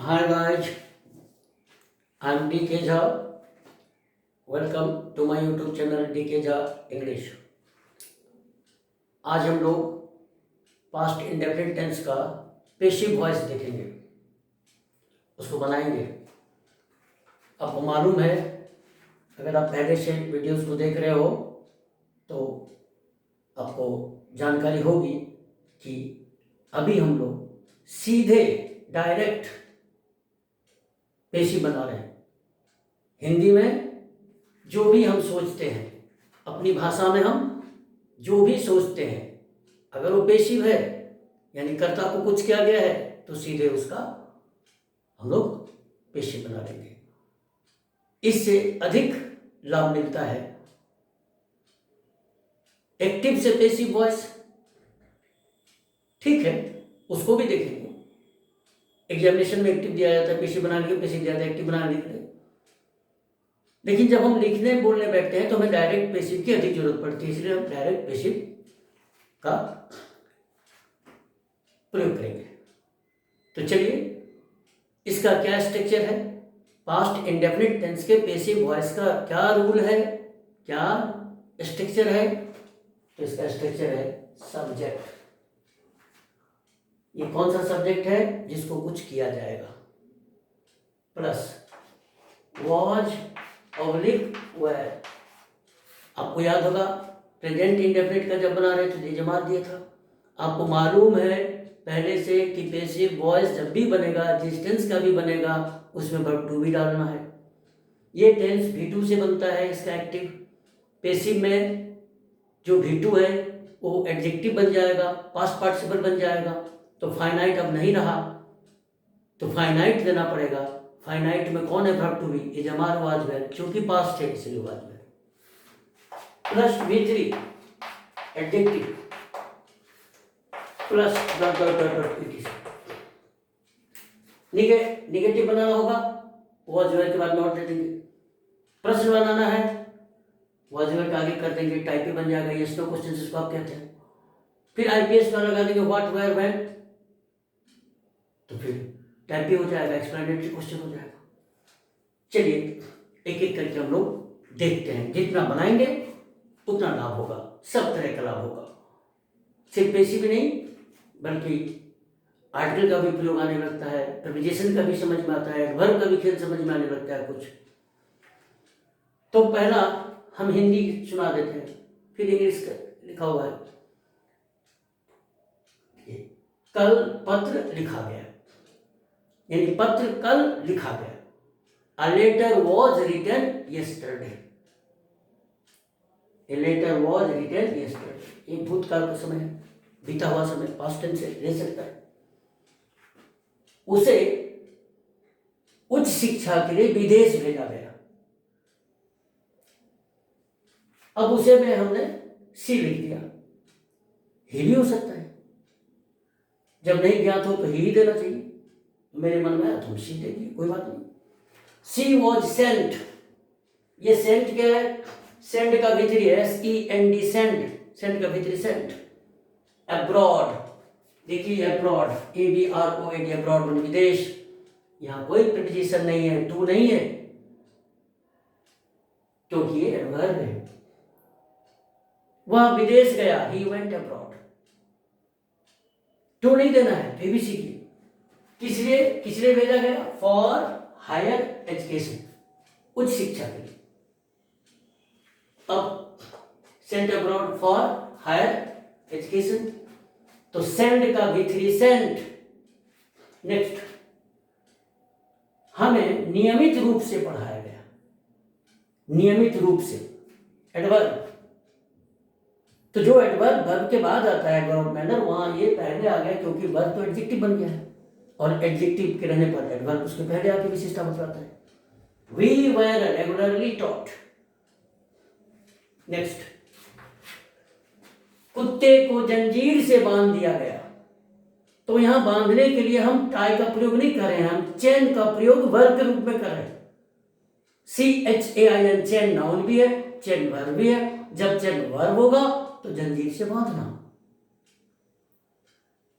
Hi guys, I'm DK Jha. Welcome to my YouTube channel DK Jha English. आज हम लोग past indefinite tense का passive voice देखेंगे, उसको बनाएंगे। आपको मालूम है, अगर आप पहले से वीडियोस को देख रहे हो तो आपको जानकारी होगी कि अभी हम लोग सीधे डायरेक्ट पेशी बना रहे हैं। हिंदी में जो भी हम सोचते हैं, अपनी भाषा में हम जो भी सोचते हैं, अगर वो पेशिव है यानी कर्ता को कुछ किया गया है तो सीधे उसका हम लोग पेशिव बना लेंगे। इससे अधिक लाभ मिलता है। एक्टिव से पेशिव वॉइस ठीक है, उसको भी देखेंगे। एग्जामिनेशन में एक्टिव दिया जाता है पेशिव बनाने के, पेशिव दिया जाता है एक्टिव बनाने के लिए। लेकिन जब हम लिखने बोलने बैठते हैं तो हमें डायरेक्ट पेशिव की अधिक जरूरत पड़ती है, इसलिए हम डायरेक्ट पेशिव का प्रयोग करेंगे। तो चलिए, इसका क्या स्ट्रक्चर है, पास्ट इंडेफिनिट टेंस के पेशिव वॉइस का क्या रूल है, क्या स्ट्रक्चर है। तो इसका स्ट्रक्चर है सब्जेक्ट। ये कौन सा सब्जेक्ट है? जिसको कुछ किया जाएगा, प्लस वॉज ऑब्लिक वेयर। आपको याद होगा प्रेजेंट इंडेफिनिट का जब बना रहे थे तो जमा दिया था। आपको मालूम है पहले से कि पेसिव वॉइस जब भी बनेगा, जिस टेंस का भी बनेगा, उसमें वर्ब टू भी डालना है। ये टेंस V2 से बनता है, इसका एक्टिव। पेसिव में जो V2 है वो एडजेक्टिव बन जाएगा, पास्ट पार्टिसिपल बन जाएगा। तो फाइनाइट अब नहीं रहा, तो फाइनाइट देना पड़ेगा। फाइनाइट में कौन है? Verb to be. ये जमार वाज वेयर, क्योंकि पास्ट है इसलिए was were. Plus V3 adjective plus dot dot dot dot it. Negative बनाना होगा, वाज वेयर के बाद नॉट दे देंगे। प्रश्न बनाना है, वाज वेयर के आगे कर देंगे, टाइप ही बन जाएगा। यस नो क्वेश्चन जिसको आप कहते हैं। फिर IPS का लगा देंगे व्हाट वेयर व्हेन, तो फिर टाइप भी हो जाएगा, एक्सप्लेनेटरी क्वेश्चन हो जाएगा। चलिए एक एक करके हम लोग देखते हैं। जितना बनाएंगे उतना लाभ होगा, सब तरह का लाभ होगा। सिर्फ पेशिव भी नहीं बल्कि आर्टिकल का भी प्रयोग आने लगता है, प्रीपोजिशन का भी समझ में आता है, एडवर्ब का भी खेल समझ में आने लगता है कुछ। तो पहला हम हिंदी सुना देते हैं, फिर इंग्लिश का लिखा हुआ है। कल पत्र लिखा गया, यानी पत्र कल लिखा गया। A letter was written yesterday. A letter was written yesterday. ये भूतकाल का समय है, बीता हुआ समय, पास्ट टेंस से ले सकता है। उसे उच्च शिक्षा के लिए विदेश भेजा गया। अब उसे में हमने सी लिख दिया, ही भी हो सकता है। जब नहीं ज्ञात हो तो ही देना चाहिए। मेरे मन में आया तुम सी दे दिए, कोई बात नहीं। सी वॉज सेंट। ये सेंट क्या है? सेंड का भीतरी है SEND, सेंड। सेंड का भीतरी सेंट। अब्रॉड, देखिए अब्रॉड, ABROAD, अब्रॉड मतलब विदेश। यहां कोई प्रीपोजिशन नहीं है, टू नहीं है, क्योंकि ये एडवर्ब है। वह विदेश गया, ही वेंट अब्रॉड। टू नहीं देना है, फिर भी सीखिए। किस लिए भेजा गया? फॉर हायर एजुकेशन, उच्च शिक्षा के लिए। अब sent abroad for higher education, तो सेंड का V3 सेंट। नेक्स्ट, हमें नियमित रूप से पढ़ाया गया। नियमित रूप से एडवर्ब, तो जो एडवर्ब वर्ब के बाद आता है, एडवर्ब मैनर, वहां ये पहले आ गया क्योंकि वर्ब तो एडजेक्टिव बन गया है, और एडजेक्टिव के रहने पर एडवर्ब उसके पहले आके विशेषता बताता है। We were regularly taught. Next, कुत्ते को जंजीर से बांध दिया गया। तो यहां बांधने के लिए हम टाई का प्रयोग नहीं कर रहे हैं, हम चेन का प्रयोग वर्ब के रूप में कर रहे हैं। CHAIN, चेन नाउन भी है, चेन वर्ब भी है। जब चेन वर्ब होगा तो जंजीर से बांधना।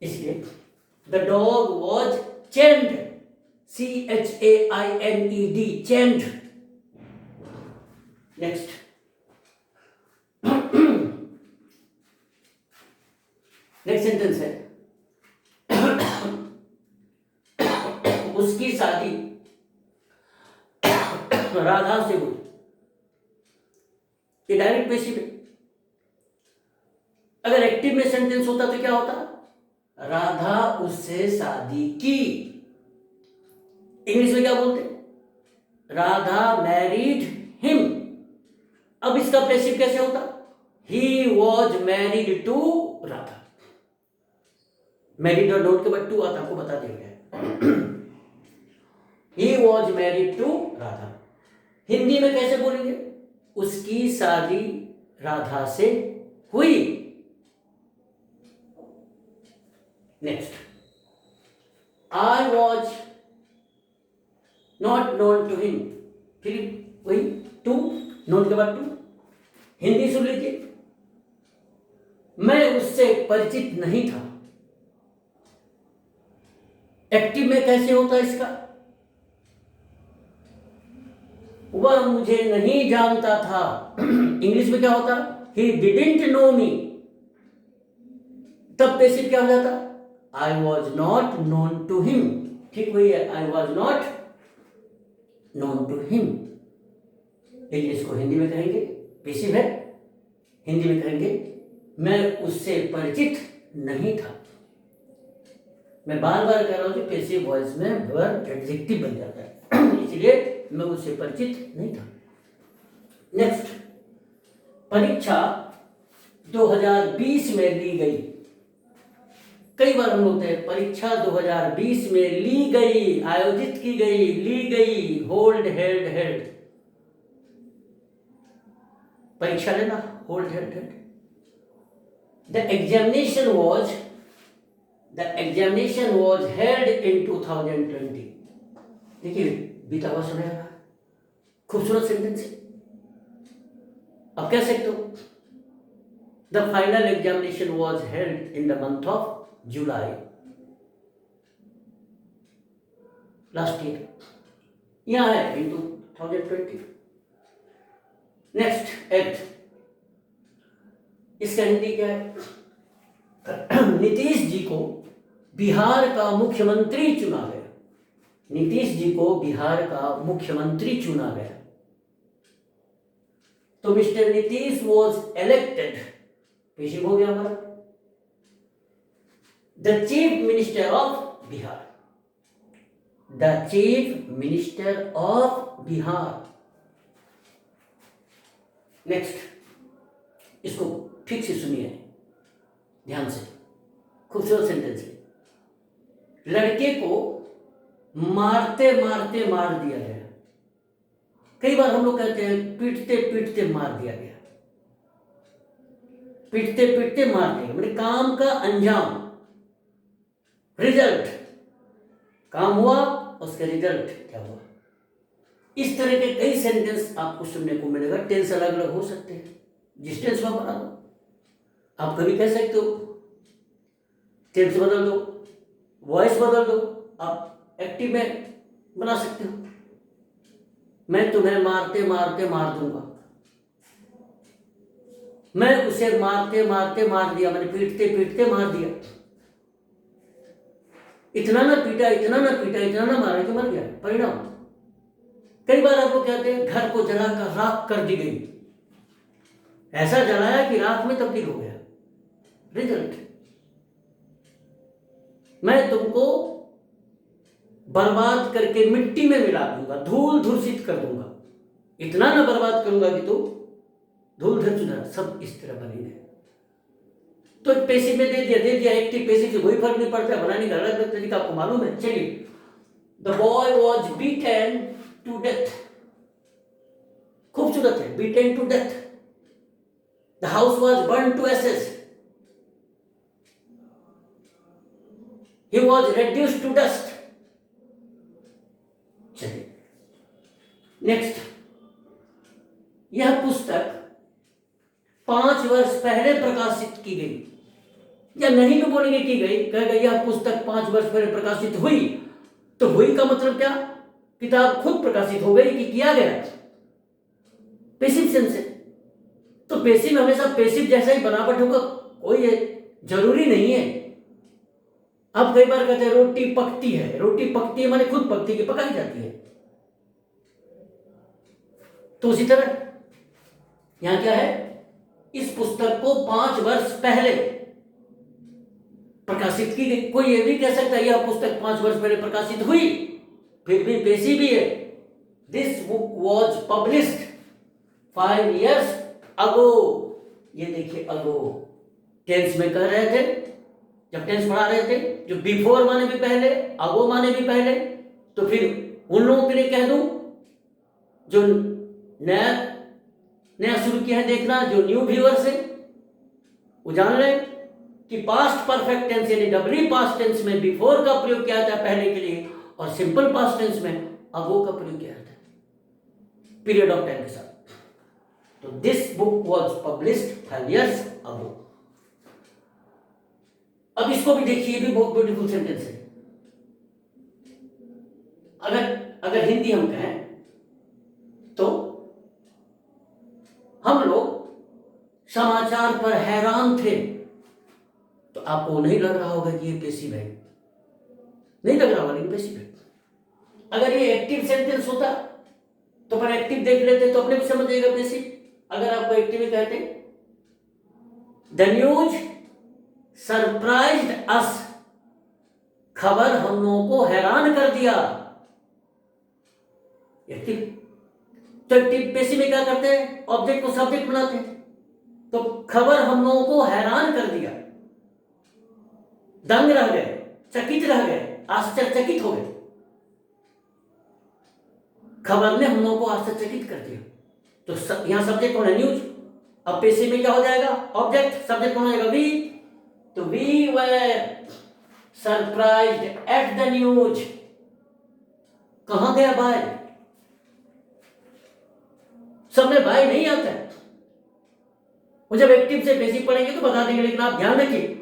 इसलिए the dog was chained CHAINED, chained. Next, next sentence है उसकी शादी राधा से हुई। ये डायरेक्ट पेसिव है। अगर एक्टिव में सेंटेंस होता तो क्या होता? राधा उससे शादी की। इंग्लिश में क्या बोलते? Radha married him. अब इसका पैसिव कैसे होता? He was married to Radha. Married और नोट के बाद टू आता, आपको बता दिया गया। He was married to Radha. Hindi में कैसे बोलेंगे? उसकी शादी राधा से हुई। Next, I was not known to him. फिर वही टू, नोन के बाद टू। हिंदी सुन लीजिए, मैं उससे परिचित नहीं था। एक्टिव में कैसे होता है इसका? वह मुझे नहीं जानता था। इंग्लिश में क्या होता? He didn't know me. तब पैसिव क्या हो जाता? I was not known to him. ठीक वही है, I was not known to him. इसको हिंदी में कहेंगे, पैसिव है, हिंदी में कहेंगे मैं उससे परिचित नहीं था। मैं बार बार कह रहा हूं कि पैसिव वॉइस में वर्ब एडजेक्टिव बन जाता है, इसलिए मैं उससे परिचित नहीं था। नेक्स्ट, परीक्षा 2020 में ली गई। कई बार हम बोलते हैं परीक्षा 2020 में ली गई, आयोजित की गई, ली गई, होल्ड, हेल्ड, हेल्ड। परीक्षा लेना, hold, held, held. The examination was held in 2020। देखिए बीता हुआ समय आ रहा है, खूबसूरत सेंटेंस है। अब कह सकते हो the final examination was held in the month of July last year. यहां है इन 2020। Next, act. इसका हिंदी क्या है? नीतीश जी को बिहार का मुख्यमंत्री चुना गया। नीतीश जी को बिहार का मुख्यमंत्री चुना गया। तो मिस्टर नीतीश वॉज इलेक्टेड, पेशिंग हो गया हमारा, the chief minister of Bihar. The chief minister of Bihar. Next, इसको ठीक से सुनिए ध्यान से, खूबसूरत सेंटेंस है। लड़के को मारते मारते मार दिया गया। कई बार हम लोग कहते हैं पीटते पीटते मार दिया गया। पीटते पीटते मार दिया मतलब काम का अंजाम, रिजल्ट, काम हुआ, उसका रिजल्ट क्या हुआ। इस तरह के कई सेंटेंस आपको सुनने को मिलेगा। टेंस अलग अलग हो सकते हैं, जिस टेंस में बना दो। आप कभी कह सकते हो टेंस बदल दो, वॉइस बदल दो, आप एक्टिव में बना सकते हो। मैं तुम्हें मारते मारते मार दूंगा। मैं उसे मारते मारते मार दिया, मैंने पीटते पीटते मार दिया। इतना ना पीटा, इतना ना पीटा, इतना ना मारा कि मर गया। परिणाम, कई बार आपको कहते हैं घर को जलाकर राख कर दी गई। ऐसा जलाया कि राख में तब्दील हो गया। रिजल्ट, मैं तुमको बर्बाद करके मिट्टी में मिला दूंगा, धूल धूर्षित कर दूंगा। इतना ना बर्बाद करूंगा कि तू धूल धर चुना। सब इस तरह बनेंगे। तो पैसिव में दे दिया एक्टिव पैसिव से कोई फर्क नहीं पड़ता। बनाने का अलग अलग तरीका आपको मालूम है। चलिए, the boy was beaten to death. खूबसूरत है, beaten to death. The house was burn to ashes. He was reduced to dust. चलिए नेक्स्ट, यह पुस्तक 5 वर्ष पहले प्रकाशित की गई। या नहीं भी बोलेंगे की गई, कहेगा यह पुस्तक 5 वर्ष पहले प्रकाशित हुई। तो हुई का मतलब क्या, किताब खुद प्रकाशित हो गई कि किया गया, पैसिव सेंस है। तो पैसिव हमेशा पैसिव जैसा ही बनावट होगा, कोई जरूरी नहीं है। अब कई बार कहते हैं रोटी पकती है, रोटी पकती है माने खुद पकती है, पकाई जाती है। तो उसी तरह यहां क्या है, इस पुस्तक को 5 वर्ष पहले प्रकाशित की गई। कोई ये भी कह सकता है यह पुस्तक 5 वर्ष पहले प्रकाशित हुई, फिर भी पेशी भी है। This book was published 5 years अगो। ये देखिए अगो टेंस में कह रहे थे, जब टेंस पढ़ा रहे थे, जो बिफोर माने भी पहले, अगो माने भी पहले। तो फिर उन लोगों के लिए कह दूं जो नया शुरू किया है देखना, जो न्यू व्यूअर्स है, वो जान लें कि पास्ट परफेक्ट टेंस यानी डबली पास्ट टेंस में बिफोर का प्रयोग किया जाता है पहले के लिए, और सिंपल पास्ट टेंस में अगो का प्रयोग किया जाता है पीरियड ऑफ टाइम के साथ। तो this book was published 5 years अगो। अब इसको भी देखिए, भी बहुत ब्यूटीफुल सेंटेंस है। अगर हिंदी हम कहें तो हम लोग समाचार पर हैरान थे। तो आपको नहीं लग रहा होगा कि ये पैसिव है, नहीं लग रहा होगा, लेकिन पैसिव है। अगर ये एक्टिव सेंटेंस होता तो पर एक्टिव देख लेते तो अपने भी समझ जाएगा पैसिव। अगर आपको एक्टिव कहते, द न्यूज सरप्राइज्ड अस, खबर हम लोगों को हैरान कर दिया। एक्टिव। तो एक्टिव पैसिव में क्या करते हैं, ऑब्जेक्ट को सब्जेक्ट बनाते हैं। तो खबर हम लोगों को हैरान कर दिया, दंग रह गए, चकित रह गए, आश्चर्यचकित हो गए। खबर ने हम लोगों को आश्चर्यचकित कर दिया। तो यहां सब्जेक्ट कौन है, न्यूज। अब पैसिव में क्या हो जाएगा, ऑब्जेक्ट, सब्जेक्ट कौन हो जाएगा, वी। तो we were surprised at the news. कहां गया बाय, सब में बाय नहीं आता है। वो जब एक्टिव से पैसिव पढ़ेंगे तो बता देंगे, लेकिन आप ध्यान रखिए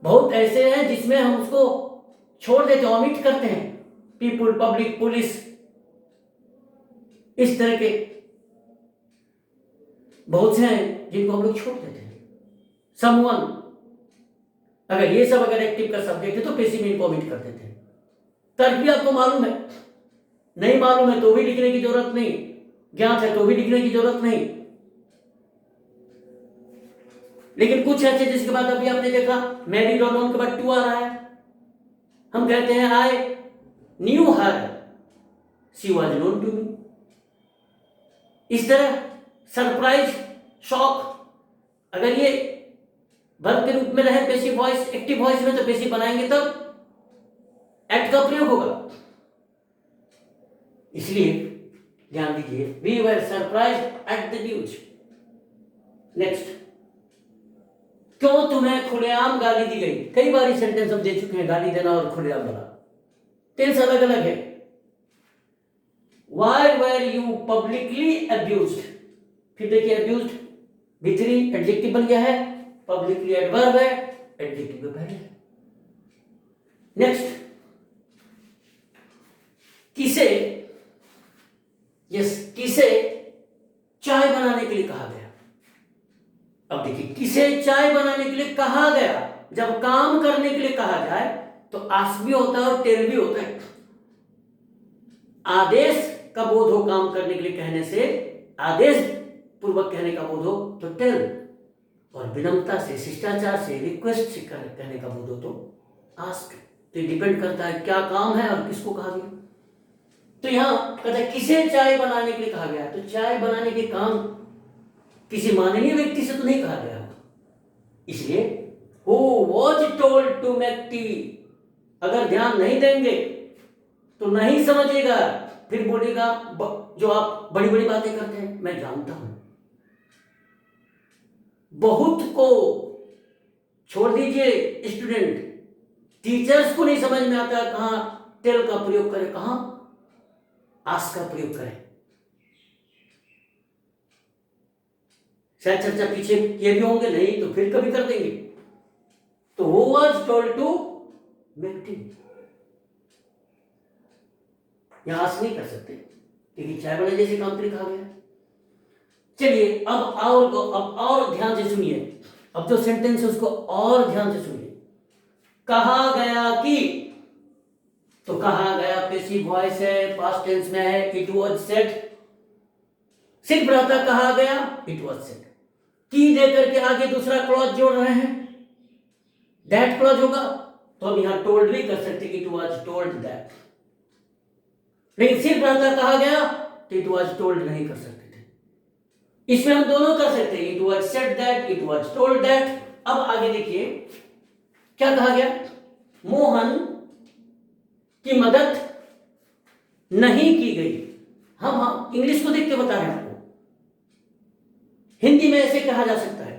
बहुत ऐसे हैं जिसमें हम उसको छोड़ देते, ऑमिट करते हैं। पीपुल, पब्लिक, पुलिस, इस तरह के बहुत से हैं जिनको हम लोग छोड़ देते हैं। समवन, अगर ये सब अगर एक्टिव का सब्जेक्ट है तो पैसिव में इनको ऑमिट कर देते हैं। तर्क भी आपको मालूम है, नहीं मालूम है तो भी लिखने की जरूरत नहीं, ज्ञात है तो भी लिखने की जरूरत नहीं। लेकिन कुछ ऐसे जिसके बाद अभी आपने देखा मैरिड और नॉन के बाद टू आ रहा है, हम कहते हैं I knew her, she was known to me. इस तरह सरप्राइज, शॉक, अगर ये वर्ब के रूप में रहे पैसिव वॉइस, एक्टिव वॉइस में तो पैसिव बनाएंगे तब एट का प्रयोग होगा। इसलिए ध्यान दीजिए, we were surprised at the news. Next, क्यों तुम्हें खुलेआम गाली दी गई। कई बार सेंटेंस हम दे चुके हैं, गाली देना और खुलेआम वाला टेंस अलग अलग है। Why were you publicly abused? फिर देखिए abused B3 एडजेक्टिव बन गया है, पब्लिकली एडवर्ब है, एडजेक्टिव के पहले। नेक्स्ट, किसे, यस, किसे चाय बनाने के लिए कहा गया। अब देखिए, किसे चाय बनाने के लिए कहा गया, जब काम करने के लिए कहा जाए तो आस्क भी होता है और टेल भी होता है। आदेश का बोध हो काम करने के लिए कहने से, आदेश पूर्वक कहने का बोध हो तो टेल, और विनम्रता से, शिष्टाचार से, रिक्वेस्ट से कहने का बोध हो तो आस्क। तो डिपेंड करता है क्या काम है और किसको कहा गया। तो यहां कहता है किसे चाय बनाने के लिए कहा गया, तो चाय बनाने के काम किसी माननीय व्यक्ति से तो नहीं कहा गया। इसलिए who was told to make tea, अगर ध्यान नहीं देंगे तो नहीं समझेगा, फिर बोलेगा जो आप बड़ी बड़ी बातें करते हैं मैं जानता हूं। बहुत को छोड़ दीजिए स्टूडेंट, टीचर्स को नहीं समझ में आता कहां टेल का प्रयोग करें, कहां आस्क का प्रयोग करें। शायद चर्चा पीछे किए भी होंगे, नहीं तो फिर कभी कर देंगे। तो who was told to make tea, यहाँ आस नहीं कर सकते क्योंकि चाय वाले जैसे काम लिखा गया है। चलिए अब और ध्यान से सुनिए, अब जो सेंटेंस है उसको और ध्यान से सुनिए। कहा गया कि, तो कहा गया पैसिव वॉइस है, पास्ट टेंस में है, इट वाज सेड, सिर्फ रहता कहा गया, इट वाज सेड। की दे करके आगे दूसरा क्लॉज जोड़ रहे हैं, दैट क्लॉज होगा, तो हम यहां टोल्ड भी कर सकते कि इट वाज टोल्ड दैट, लेकिन सिर्फ रहता कहा गया तो इट वाज टोल्ड नहीं कर सकते थे। इसमें हम दोनों कर सकते हैं, it was said that, it was told that. अब आगे देखिए क्या कहा गया, मोहन की मदद नहीं की गई। हम इंग्लिश को देख के बता रहे हैं आपको, हिंदी में ऐसे कहा जा सकता है,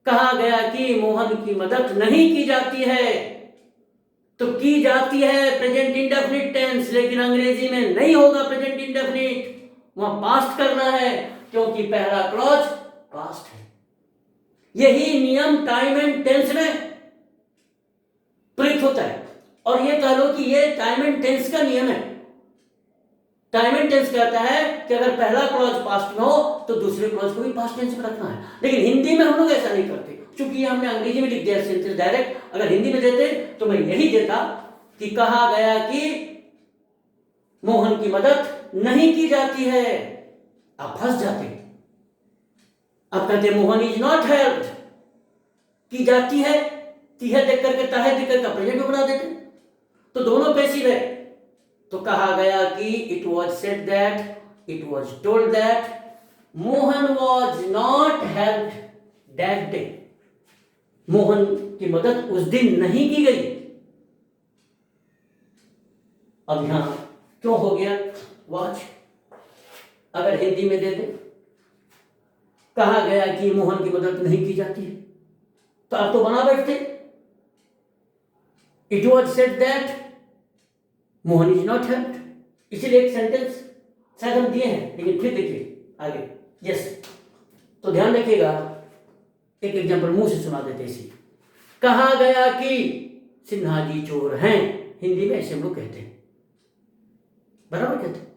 कहा गया कि मोहन की मदद नहीं की जाती है, तो की जाती है प्रेजेंट इंडेफिनिट टेंस, लेकिन अंग्रेजी में नहीं होगा प्रेजेंट इंडेफिनिट, वहां पास्ट करना है क्योंकि पहला क्लॉज पास्ट है। यही नियम टाइम एंड टेंस में प्रयुक्त होता है, और ये कह लो कि ये टाइम एंड टेंस का नियम है। टाइम एंड टेंस कहता है कि अगर पहला क्लॉज पास्ट में हो तो दूसरे क्लॉज को भी पास्ट टेंस में रखना है, लेकिन हिंदी में हम लोग ऐसा नहीं करते, क्योंकि हमने अंग्रेजी में लिख दिया सेंटेंस डायरेक्ट। अगर हिंदी में देते तो मैं यही देता कि कहा गया कि मोहन की मदद नहीं की जाती है, आप फंस जाते। आप कहते मोहन इज नॉट हेल्प्ड, की जाती है, तीहे देख करके ताहे देख करके प्रेजेंट में बना देते, तो दोनों पैसिव है। तो कहा गया कि it was said that, it was told that, Mohan was not helped that day, Mohan की मदद उस दिन नहीं की गई। अब यहां क्यों हो गया वॉच, अगर हिंदी में दे दे कहा गया कि मोहन की मदद नहीं की जाती है, तो आप तो बना बैठते, it was said that Mohan is not helped. इसीलिए एक सेंटेंस शायद हम दिए हैं, लेकिन फिर देखिए आगे, यस। तो ध्यान रखिएगा, एक एग्जांपल मुंह से सुना देते इसी। कहा गया कि सिन्हा जी चोर हैं, हिंदी में ऐसे हम लोग कहते हैं, बराबर कहते हैं।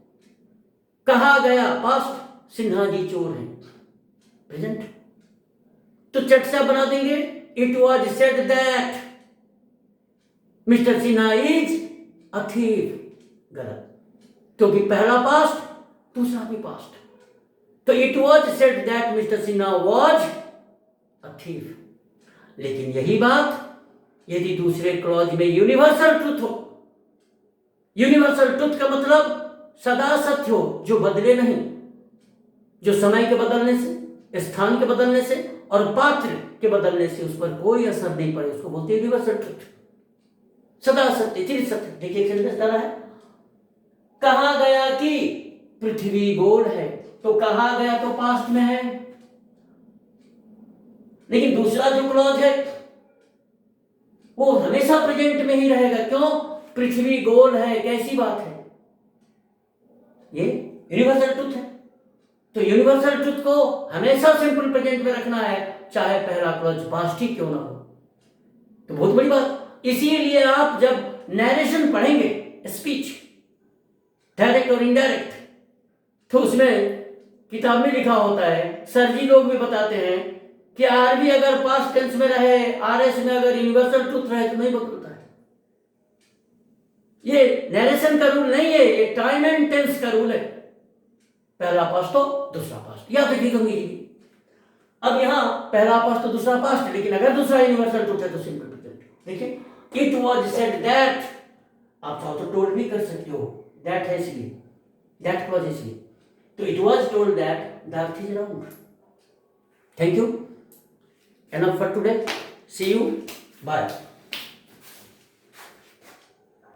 कहा गया पास्ट, सिन्हा जी चोर हैं प्रेजेंट, तो चट सा बना देंगे, it was said that mister Sinha is a thief, गलत, क्योंकि पहला पास्ट दूसरा भी पास्ट, तो it was said that mister Sinha was a thief. लेकिन यही बात यदि दूसरे क्लॉज में यूनिवर्सल ट्रुथ हो, यूनिवर्सल ट्रुथ का मतलब सदा सत्य हो, जो बदले नहीं, जो समय के बदलने से, स्थान के बदलने से और पात्र के बदलने से उस पर कोई असर नहीं पड़े, उसको बोलते हैं यूनिवर्सल ट्रुथ, सदा सत्य, चिर सत्य। देखिए सेंटेंस डाला है, कहा गया कि पृथ्वी गोल है, तो कहा गया तो पास्ट में है, लेकिन दूसरा जो क्लॉज है वो हमेशा प्रेजेंट में ही रहेगा। क्यों? पृथ्वी गोल है, कैसी बात है, ये यूनिवर्सल ट्रुथ है, तो यूनिवर्सल ट्रुथ को हमेशा सिंपल प्रेजेंट में रखना है, चाहे पहला क्लॉज पास्ट ही क्यों ना हो। तो बहुत बड़ी बात, इसीलिए आप जब नैरेशन पढ़ेंगे, स्पीच डायरेक्ट और इनडायरेक्ट, तो उसमें किताब में लिखा होता है, सर जी लोग भी बताते हैं कि आरबी अगर पास्ट टेंस में रहे, आरएस में अगर यूनिवर्सल ट्रुथ रहे तो नहीं बदलता है। ये नैरेशन का रूल नहीं है, ये टाइम एंड टेंस का रूल है, पहला पास्ट तो दूसरा पास्ट, याद रखिएगा। अब यहां पहला पास्ट तो दूसरा पास्ट, लेकिन अगर दूसरा यूनिवर्सल ट्रुथ है तो सिंपल प्रेजेंट। देखिए इट वाज सेड दैट, आप चाहो तो टोल्ड भी कर सकते हो, दैट है इसलिए, दैट क्लॉज इसलिए, तो it was told that the earth is round. Thank you, enough for today, see you, bye.